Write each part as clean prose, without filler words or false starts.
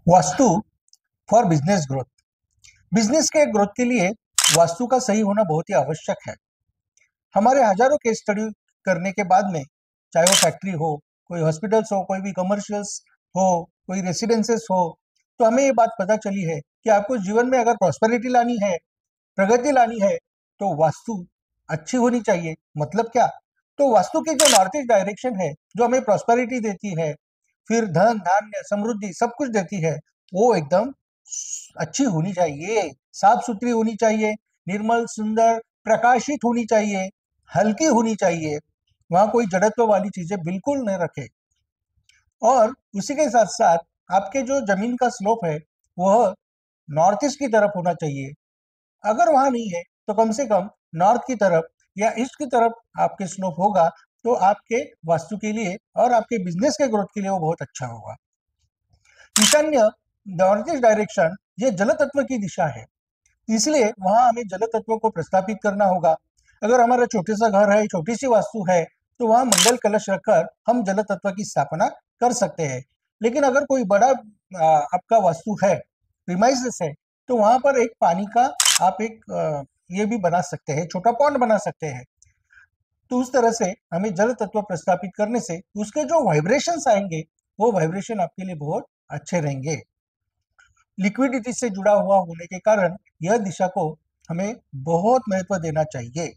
Vastu for business growth. Business के growth के लिए वास्तु का सही होना बहुत ही आवश्यक है। हमारे हजारों केस स्टडी करने के बाद में, चाहे वो फैक्ट्री हो, कोई हॉस्पिटल्स हो, कोई भी कमर्शियल्स हो, कोई रेसिडेंसेस हो, तो हमें ये बात पता चली है कि आपको जीवन में अगर प्रॉस्पेरिटी लानी है, प्रगति लानी है, तो वास्तु अच्छी होनी चाहिए। मतलब क्या? तो वास्तु की जो नॉर्थ ईस्ट डायरेक्शन है, जो हमें प्रॉस्पेरिटी देती है, फिर धन धान्य समृद्धि सब कुछ देती है, वो एकदम अच्छी होनी चाहिए, साफ सुथरी होनी चाहिए, निर्मल सुंदर प्रकाशित होनी चाहिए, हल्की होनी चाहिए। वहां कोई जड़त्व वाली चीजें बिल्कुल न रखे। और उसी के साथ साथ आपके जो जमीन का स्लोप है वह नॉर्थ ईस्ट की तरफ होना चाहिए। अगर वहां नहीं है तो कम से कम नॉर्थ की तरफ या ईस्ट की तरफ आपके स्लोप होगा, तो आपके वास्तु के लिए और आपके बिजनेस के ग्रोथ के लिए वो बहुत अच्छा होगा। ईशान्य नॉर्थ ईस्ट डायरेक्शन ये जल तत्व की दिशा है, इसलिए वहां हमें जल तत्व को प्रस्थापित करना होगा। अगर हमारा छोटे सा घर है, छोटी सी वास्तु है, तो वहां मंगल कलश रखकर हम जल तत्व की स्थापना कर सकते हैं। लेकिन अगर कोई बड़ा आपका वास्तु है, प्रीमाइसेस है, तो वहां पर एक पानी का आप एक ये भी बना सकते हैं, छोटा पॉन्ड बना सकते हैं। तो उस तरह से हमें जल तत्व प्रस्थापित करने से उसके जो वाइब्रेशंस आएंगे, वो वाइब्रेशन आपके लिए बहुत अच्छे रहेंगे। लिक्विडिटी से जुड़ा हुआ होने के कारण यह दिशा को हमें बहुत महत्व देना चाहिए।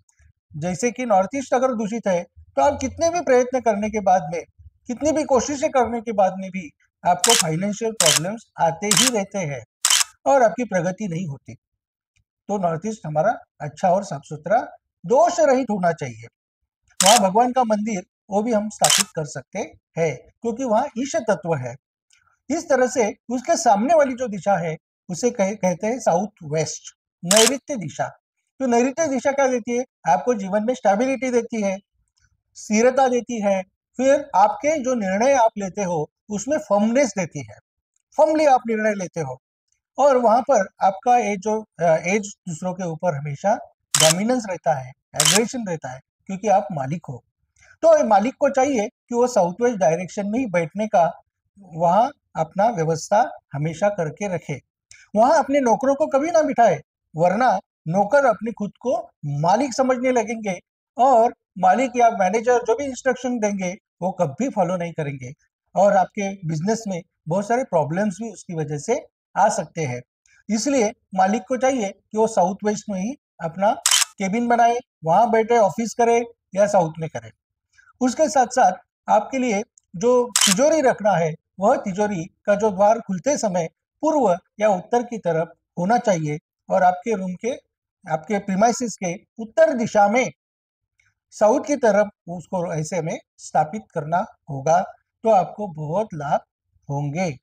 जैसे कि नॉर्थ ईस्ट अगर दूषित है, तो आप कितने भी प्रयत्न करने के बाद में, कितनी भी कोशिशें करने के बाद में भी आपको फाइनेंशियल प्रॉब्लम्स आते ही रहते हैं और आपकी प्रगति नहीं होती। तो नॉर्थ ईस्ट हमारा अच्छा और साफ सुथरा, दोष रहित होना चाहिए। वहां भगवान का मंदिर वो भी हम स्थापित कर सकते हैं, क्योंकि वहां ईश तत्व है। इस तरह से उसके सामने वाली जो दिशा है उसे कहते हैं साउथ वेस्ट, नैऋत्य दिशा। तो नैऋत्य दिशा क्या देती है? आपको जीवन में स्टेबिलिटी देती है, स्थिरता देती है, फिर आपके जो निर्णय आप लेते हो उसमें फर्मनेस देती है, फर्मली आप निर्णय लेते हो। और वहां पर आपका एज दूसरों के ऊपर हमेशा डोमिनेंस रहता है, एग्रेशन रहता है, क्योंकि आप मालिक हो। तो मालिक को चाहिए कि वो साउथ वेस्ट डायरेक्शन में ही बैठने का वहां अपना व्यवस्था हमेशा करके रखे। वहां अपने नौकरों को कभी ना बिठाए, वरना नौकर अपने खुद को मालिक समझने लगेंगे और मालिक या मैनेजर जो भी इंस्ट्रक्शन देंगे वो कभी फॉलो नहीं करेंगे, और आपके बिजनेस में बहुत सारे प्रॉब्लम्स भी उसकी वजह से आ सकते हैं। इसलिए मालिक को चाहिए कि वो साउथ वेस्ट में ही अपना केबिन बनाए, वहां बैठे ऑफिस करे या साउथ में करे। उसके साथ साथ आपके लिए जो तिजोरी रखना है, वह तिजोरी का जो द्वार खुलते समय पूर्व या उत्तर की तरफ होना चाहिए, और आपके रूम के, आपके प्रीमाइसिस के उत्तर दिशा में साउथ की तरफ उसको ऐसे में स्थापित करना होगा, तो आपको बहुत लाभ होंगे।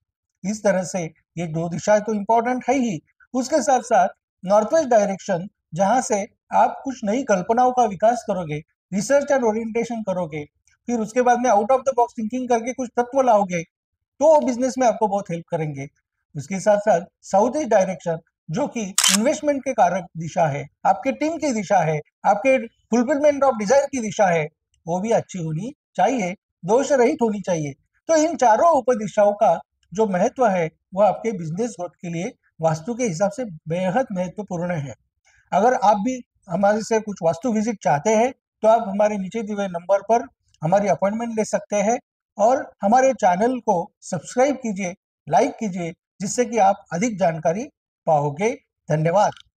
इस तरह से ये दो दिशाएं तो इंपॉर्टेंट है ही। उसके साथ साथ नॉर्थ वेस्ट डायरेक्शन, जहां से आप कुछ नई कल्पनाओं का विकास करोगे, रिसर्च एंड ओरिएंटेशन करोगे, फिर उसके बाद में out of the box thinking करके कुछ तत्व लाओगे, तो बिजनेस में आपको बहुत हेल्प करेंगे। उसके साथ साथ साउथ ईस्ट डायरेक्शन, जो कि इन्वेस्टमेंट के कारक दिशा है, आपके टीम की दिशा है, आपके फुलफिलमेंट ऑफ डिजायर की दिशा है, वो भी अच्छी होनी चाहिए, दोष रहित होनी चाहिए। तो इन चारों उप दिशाओं का जो महत्व है वह आपके बिजनेस ग्रोथ के लिए वास्तु के हिसाब से बेहद महत्वपूर्ण है। अगर आप भी हमारे से कुछ वास्तु विजिट चाहते हैं, तो आप हमारे नीचे दिए हुए नंबर पर हमारी अपॉइंटमेंट ले सकते हैं, और हमारे चैनल को सब्सक्राइब कीजिए, लाइक कीजिए, जिससे कि आप अधिक जानकारी पाओगे। धन्यवाद।